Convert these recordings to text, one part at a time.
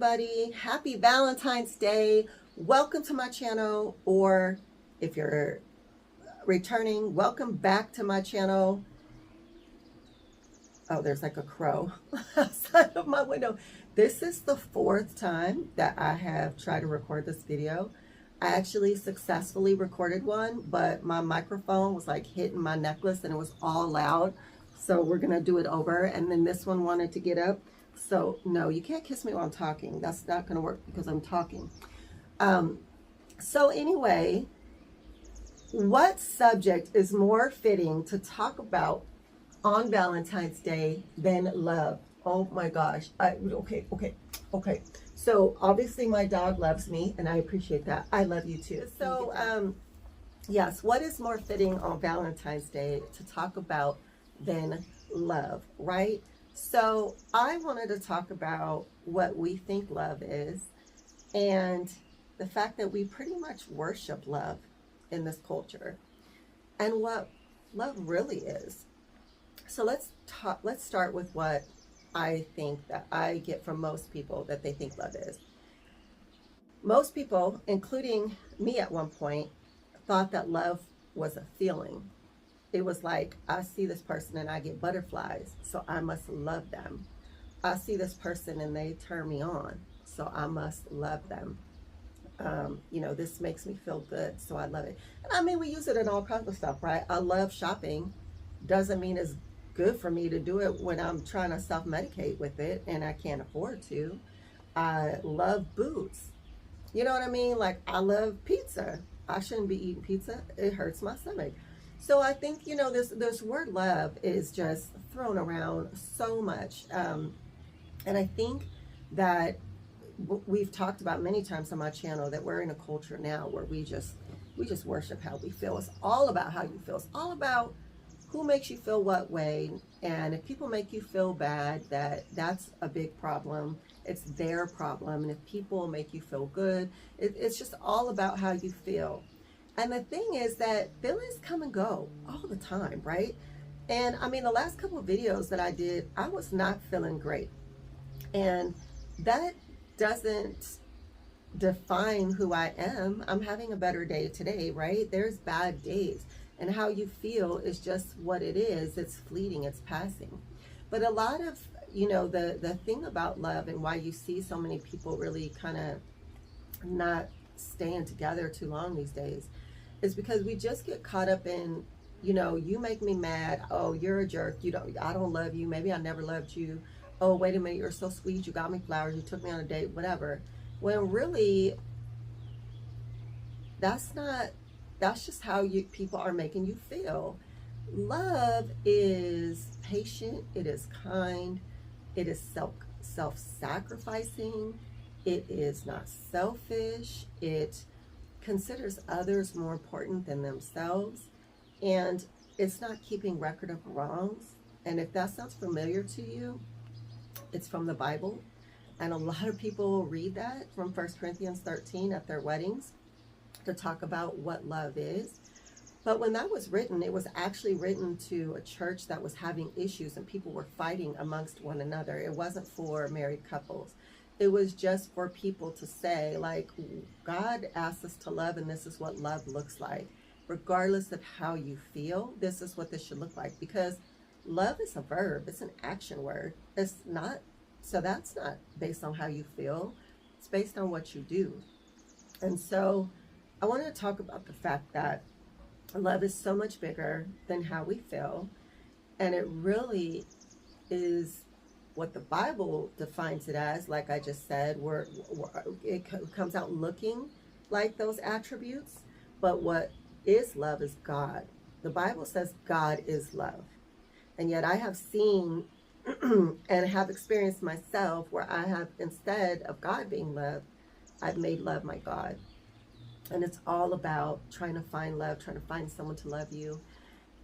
everybody. Happy Valentine's Day. Welcome to my channel, or if you're returning, welcome back to my channel. Oh, there's like a crow outside of my window. This is the fourth time that I have tried to record this video. I actually successfully recorded one, but my microphone was like hitting my necklace and it was all loud. So we're gonna do it over. And then this one wanted to get up. So no, you can't kiss me while I'm talking. That's not gonna work because I'm talking. So anyway, what subject is more fitting to talk about on Valentine's Day than love? Oh my gosh. Okay. So obviously my dog loves me and I appreciate that. I love you too. So yes, what is more fitting on Valentine's Day to talk about than love, right? So I wanted to talk about what we think love is and the fact that we pretty much worship love in this culture and what love really is. So let's start with what I think that I get from most people that they think love is. Most people, including me at one point, thought that love was a feeling. It was like, I see this person and I get butterflies, so I must love them. I see this person and they turn me on, so I must love them. This makes me feel good, so I love it. And I mean, we use it in all kinds of stuff, right? I love shopping. Doesn't mean it's good for me to do it when I'm trying to self-medicate with it and I can't afford to. I love boots. You know what I mean? Like, I love pizza. I shouldn't be eating pizza. It hurts my stomach. So I think, this word love is just thrown around so much. And I think that we've talked about many times on my channel that we're in a culture now where we just worship how we feel. It's all about how you feel. It's all about who makes you feel what way. And if people make you feel bad, that's a big problem. It's their problem. And if people make you feel good, it's just all about how you feel. And the thing is that feelings come and go all the time, right? And I mean, the last couple of videos that I did, I was not feeling great. And that doesn't define who I am. I'm having a better day today, right? There's bad days. And how you feel is just what it is. It's fleeting, it's passing. But a lot of, the thing about love and why you see so many people really kind of not staying together too long these days is because we just get caught up in, you make me mad. Oh, you're a jerk. I don't love you. Maybe I never loved you. Oh, wait a minute. You're so sweet. You got me flowers. You took me on a date, whatever. When really, that's just how people are making you feel. Love is patient. It is kind. It is self-sacrificing. It is not selfish. It considers others more important than themselves. And it's not keeping record of wrongs. And if that sounds familiar to you, it's from the Bible. And a lot of people read that from 1 Corinthians 13 at their weddings to talk about what love is. But when that was written, it was actually written to a church that was having issues and people were fighting amongst one another. It wasn't for married couples. It was just for people to say, like, God asked us to love, and this is what love looks like. Regardless of how you feel, this is what this should look like. Because love is a verb. It's an action word. It's not, so that's not based on how you feel. It's based on what you do. And so I want to talk about the fact that love is so much bigger than how we feel. And it really is what the Bible defines it as, like I just said, where it comes out looking like those attributes. But what is love is God. The Bible says God is love. And yet I have seen and have experienced myself where I have, instead of God being love, I've made love my God. And it's all about trying to find love, trying to find someone to love you.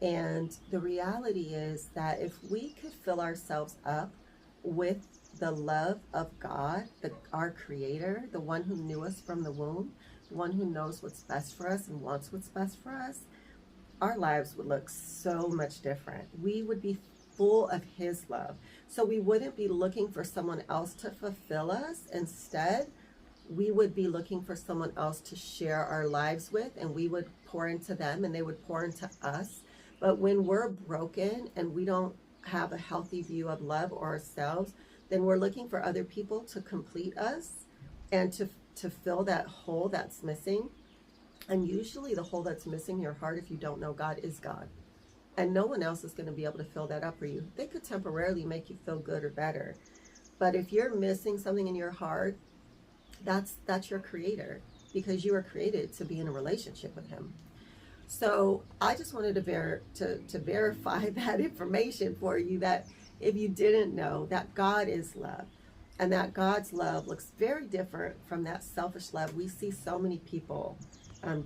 And the reality is that if we could fill ourselves up with the love of God, our Creator, the one who knew us from the womb, the one who knows what's best for us and wants what's best for us, our lives would look so much different. We would be full of his love. So we wouldn't be looking for someone else to fulfill us. Instead, we would be looking for someone else to share our lives with, and we would pour into them and they would pour into us. But when we're broken and we don't have a healthy view of love or ourselves, then we're looking for other people to complete us and to fill that hole that's missing. And usually the hole that's missing in your heart, if you don't know God, is God. And no one else is going to be able to fill that up for you. They could temporarily make you feel good or better. But if you're missing something in your heart, that's your creator, because you were created to be in a relationship with him. So I just wanted to verify that information for you, that if you didn't know, that God is love, and that God's love looks very different from that selfish love we see so many people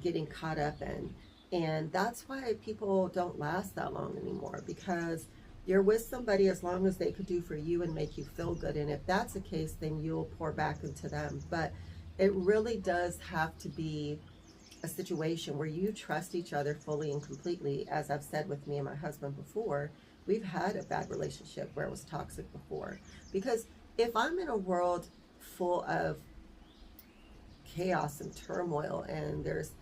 getting caught up in. And that's why people don't last that long anymore, because you're with somebody as long as they could do for you and make you feel good. And if that's the case, then you'll pour back into them. But it really does have to be a situation where you trust each other fully and completely. As I've said with me and my husband before, we've had a bad relationship where it was toxic before. Because if I'm in a world full of chaos and turmoil and there's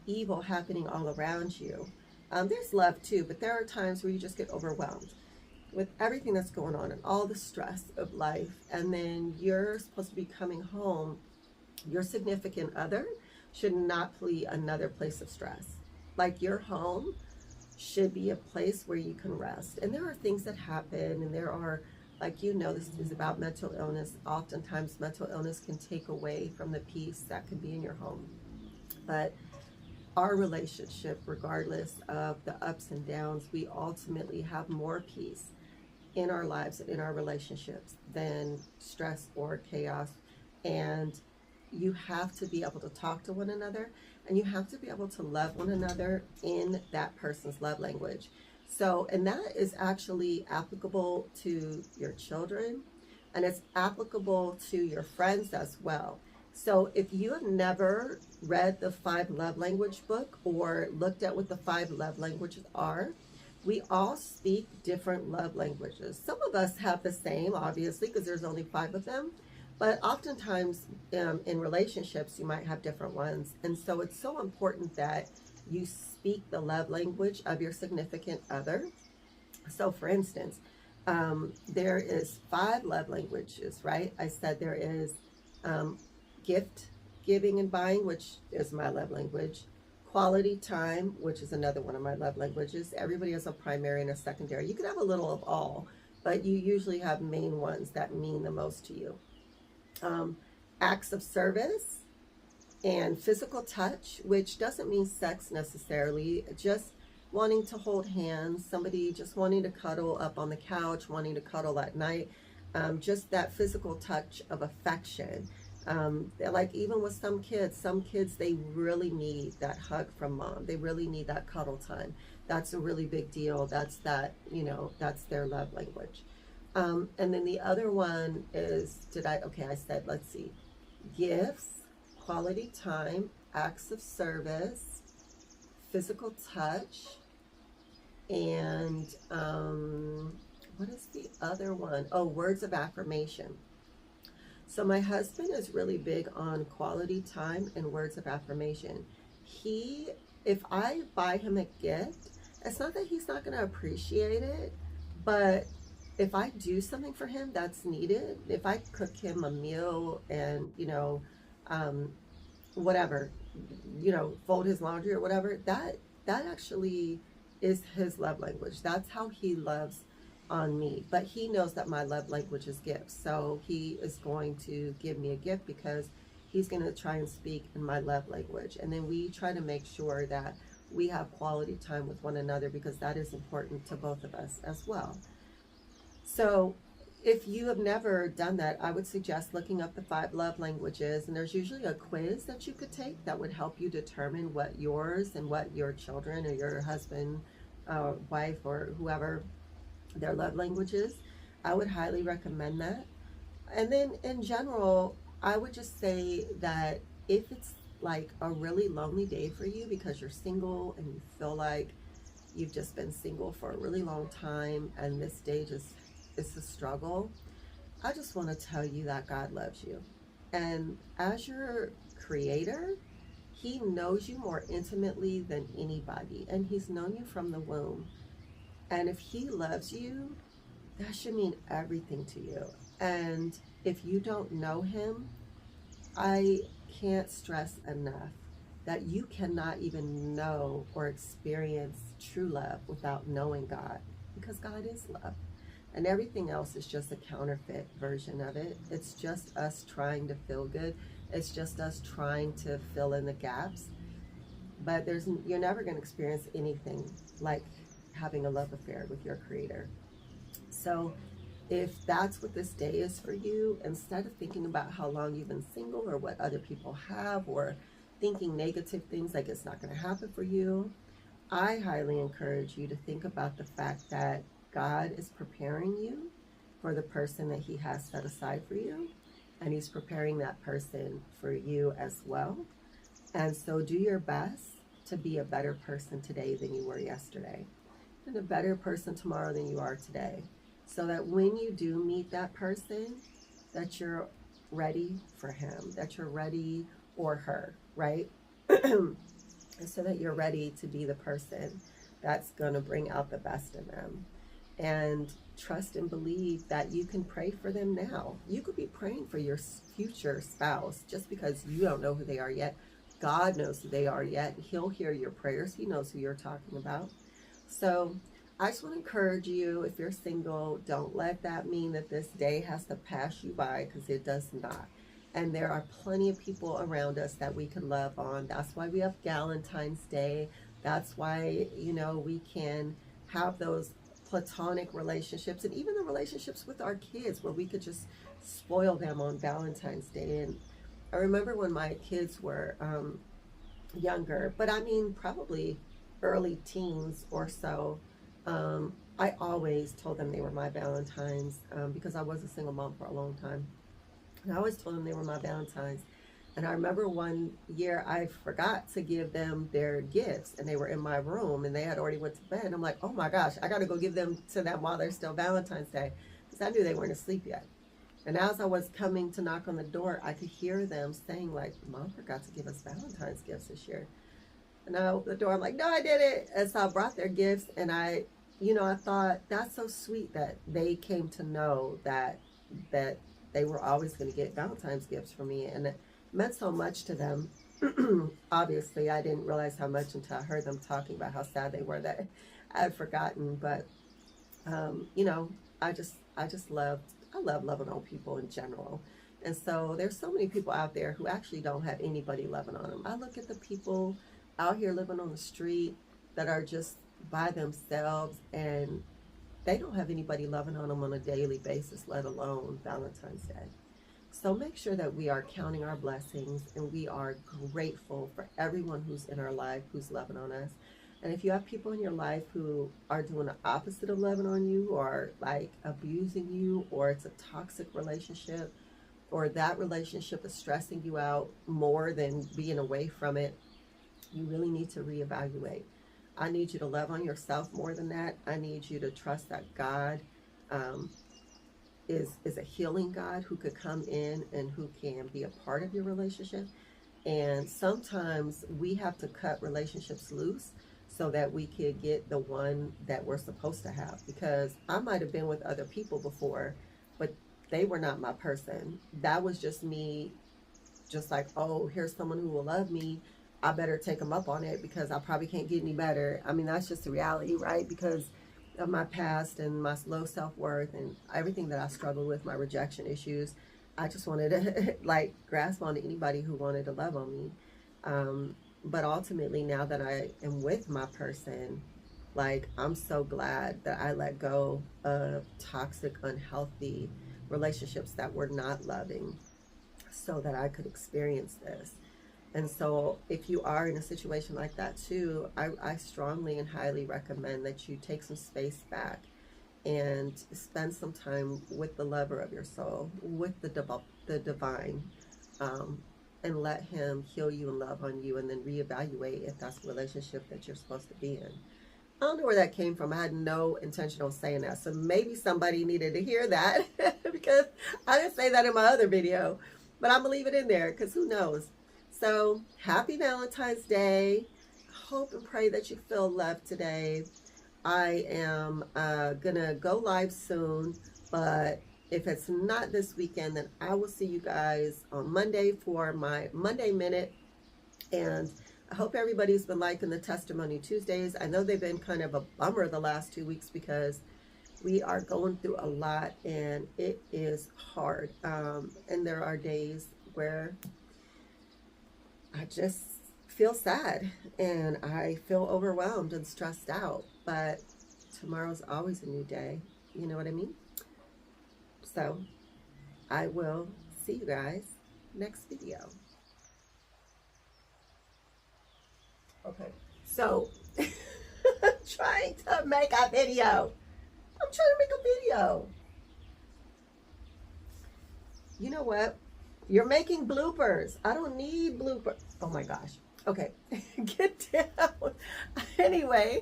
evil happening all around you, there's love too, but there are times where you just get overwhelmed with everything that's going on and all the stress of life. And then you're supposed to be coming home. Your significant other should not be another place of stress. Like, your home should be a place where you can rest. And there are things that happen, and there are, like, this is about mental illness. Oftentimes mental illness can take away from the peace that can be in your home. But our relationship, regardless of the ups and downs, we ultimately have more peace in our lives and in our relationships than stress or chaos. And you have to be able to talk to one another, and you have to be able to love one another in that person's love language. So, and that is actually applicable to your children, and it's applicable to your friends as well. So if you have never read the 5 love language book or looked at what the 5 love languages are, we all speak different love languages. Some of us have the same, obviously, because there's only 5 of them. But oftentimes in relationships, you might have different ones. And so it's so important that you speak the love language of your significant other. So for instance, there is 5 love languages, right? I said there is gift giving and buying, which is my love language. Quality time, which is another one of my love languages. Everybody has a primary and a secondary. You can have a little of all, but you usually have main ones that mean the most to you. Acts of service and physical touch, which doesn't mean sex necessarily, just wanting to hold hands, somebody just wanting to cuddle up on the couch, wanting to cuddle at night, just that physical touch of affection. Like, even with some kids, they really need that hug from mom. They really need that cuddle time. That's a really big deal. That's that's their love language. And then the other one is, I said, let's see, gifts, quality time, acts of service, physical touch, and what is the other one? Oh, words of affirmation. So my husband is really big on quality time and words of affirmation. If I buy him a gift, it's not that he's not going to appreciate it, but if I do something for him that's needed, if I cook him a meal and, whatever, fold his laundry or whatever, that actually is his love language. That's how he loves on me. But he knows that my love language is gifts. So he is going to give me a gift because he's going to try and speak in my love language. And then we try to make sure that we have quality time with one another, because that is important to both of us as well. So if you have never done that, I would suggest looking up the 5 love languages, and there's usually a quiz that you could take that would help you determine what yours and what your children or your husband, wife, or whoever their love language is. I would highly recommend that. And then in general, I would just say that if it's like a really lonely day for you because you're single and you feel like you've just been single for a really long time and this stage is a struggle, I just want to tell you that God loves you. And as your creator, he knows you more intimately than anybody, and he's known you from the womb. And if he loves you, that should mean everything to you. And if you don't know him, I can't stress enough that you cannot even know or experience true love without knowing God, because God is love. And everything else is just a counterfeit version of it. It's just us trying to feel good. It's just us trying to fill in the gaps. But you're never going to experience anything like having a love affair with your creator. So if that's what this day is for you, instead of thinking about how long you've been single or what other people have, or thinking negative things like it's not going to happen for you, I highly encourage you to think about the fact that God is preparing you for the person that he has set aside for you, and he's preparing that person for you as well. And so do your best to be a better person today than you were yesterday, and a better person tomorrow than you are today, so that when you do meet that person, that you're ready for him, that you're ready, or her, right? And so that you're ready to be the person that's going to bring out the best in them. And trust and believe that you can pray for them now. You could be praying for your future spouse just because you don't know who they are yet. God knows who they are yet. He'll hear your prayers. He knows who you're talking about. So I just want to encourage you, if you're single, don't let that mean that this day has to pass you by, because it does not. And there are plenty of people around us that we can love on. That's why we have Valentine's Day. That's why, we can have those platonic relationships, and even the relationships with our kids where we could just spoil them on Valentine's Day. And I remember when my kids were younger, but I mean probably early teens or so, I always told them they were my Valentines, because I was a single mom for a long time. And I always told them they were my Valentines. And I remember one year I forgot to give them their gifts, and they were in my room and they had already went to bed. I'm like, oh my gosh, I got to go give them to them while they're still Valentine's Day, because I knew they weren't asleep yet. And as I was coming to knock on the door, I could hear them saying like, Mom forgot to give us Valentine's gifts this year. And I opened the door. I'm like, no, I did it. And so I brought their gifts, and I thought that's so sweet that they came to know that they were always going to get Valentine's gifts for me, and it meant so much to them. Obviously, I didn't realize how much until I heard them talking about how sad they were that I had forgotten. But I love loving on people in general. And so there's so many people out there who actually don't have anybody loving on them. I look at the people out here living on the street that are just by themselves, and they don't have anybody loving on them on a daily basis, let alone Valentine's Day. So make sure that we are counting our blessings and we are grateful for everyone who's in our life, who's loving on us. And if you have people in your life who are doing the opposite of loving on you, or like abusing you, or it's a toxic relationship, or that relationship is stressing you out more than being away from it, you really need to reevaluate. I need you to love on yourself more than that. I need you to trust that God um, is a healing God who could come in and who can be a part of your relationship. And sometimes we have to cut relationships loose so that we could get the one that we're supposed to have. Because I might have been with other people before, but they were not my person. That was just me, just like, oh, here's someone who will love me. I better take them up on it because I probably can't get any better. I mean, that's just the reality, right? Because of my past and my low self-worth and everything that I struggled with, my rejection issues, I just wanted to like grasp on anybody who wanted to love on me. But ultimately, now that I am with my person, like, I'm so glad that I let go of toxic, unhealthy relationships that were not loving, so that I could experience this. And so if you are in a situation like that too, I strongly and highly recommend that you take some space back and spend some time with the lover of your soul, with the divine, um, and let him heal you and love on you, and then reevaluate if that's the relationship that you're supposed to be in. I don't know where that came from. I had no intention of saying that. So maybe somebody needed to hear that because I didn't say that in my other video. But I'm going to leave it in there because who knows. So happy Valentine's Day. Hope and pray that you feel loved today. I am going to go live soon. But if it's not this weekend, then I will see you guys on Monday for my Monday Minute. And I hope everybody's been liking the Testimony Tuesdays. I know they've been kind of a bummer the last 2 weeks because we are going through a lot and it is hard. And there are days where I just feel sad and I feel overwhelmed and stressed out. But tomorrow's always a new day. You know what I mean? So I will see you guys next video. Okay, so I'm trying to make a video. You know what? You're making bloopers. I don't need bloopers. Oh my gosh. Okay, get down. Anyway.